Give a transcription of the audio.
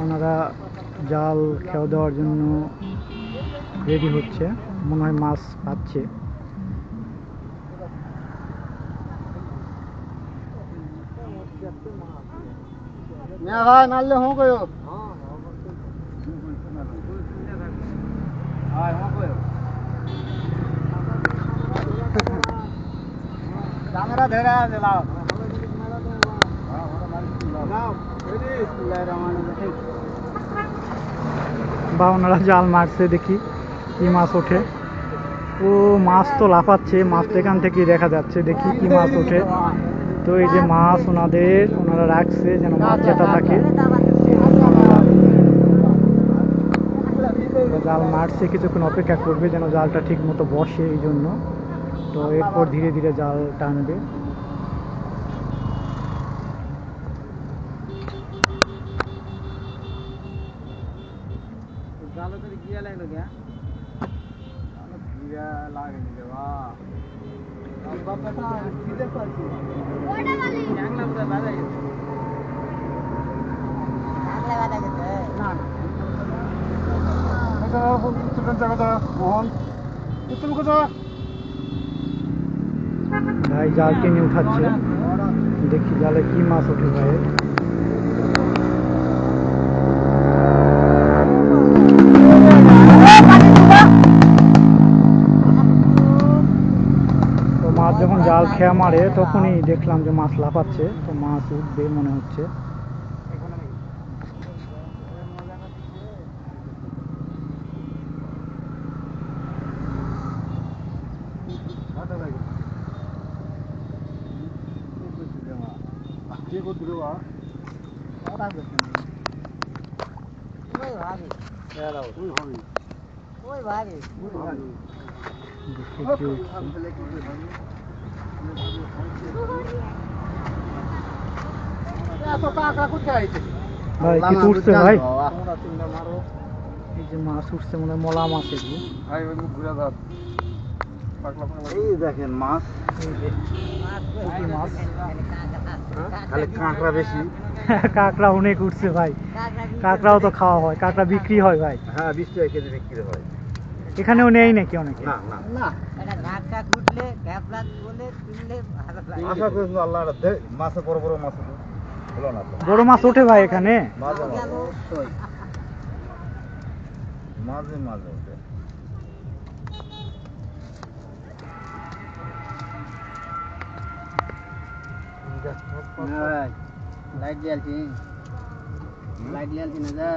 ওনারা জাল খেয়া দেওয়ার জন্য রেডি হচ্ছে, মনে হয় মাছ পাচ্ছে। ভাই নালে হোক ক্যামেরা ধরে দিলাম। বা ওনারা জাল মারছে, দেখি কি মাছ ওঠে। ও মাছ তো লাফাচ্ছে, মাছ তো এখান থেকেই দেখা যাচ্ছে, দেখি কি মাছ ওঠে। তো এই যে মাছ ওনারা রাখছে যেন মাছ যেটা থাকে। জাল মারছে, কিছুক্ষণ অপেক্ষা করবে যেন জালটা ঠিক মতো বসে, এই জন্য। তো এরপর ধীরে ধীরে জাল টানবে। ভাই জাল টেনে উঠাচ্ছে, দেখি জালে কি মাছ ওঠে ভাই। তো মাছ যখন জাল খেয়া মারে তখনই দেখলাম যে মাছ লাফাচ্ছে, তো মাছ উঠবে মনে হচ্ছে। ভাই কি উঠছে ভাই? এই যে মাছ উঠছে, মনে হয় মলা মাছ এগুলো। এই দেখেন মাছ, মাছ খালি কাঁকড়া বেশি। কাঁকড়া অনেক উঠছে ভাই, কাঁকড়াও তো খাওয়া হয়, কাঁকড়া বিক্রি হয় ভাই। হ্যাঁ 20 টাকা কেজি বিক্রি হয়। এখানেও নেই নাকি অনেকে? না না না, আশা করি আল্লাহ মাছে বড় বড় মাছ হলো না। বড় মাছ ওঠে ভাই এখানে? মাঝে মাঝে মাঝে ওঠে। লাইট জ্বালছি, লাইট জ্বালছি না যা।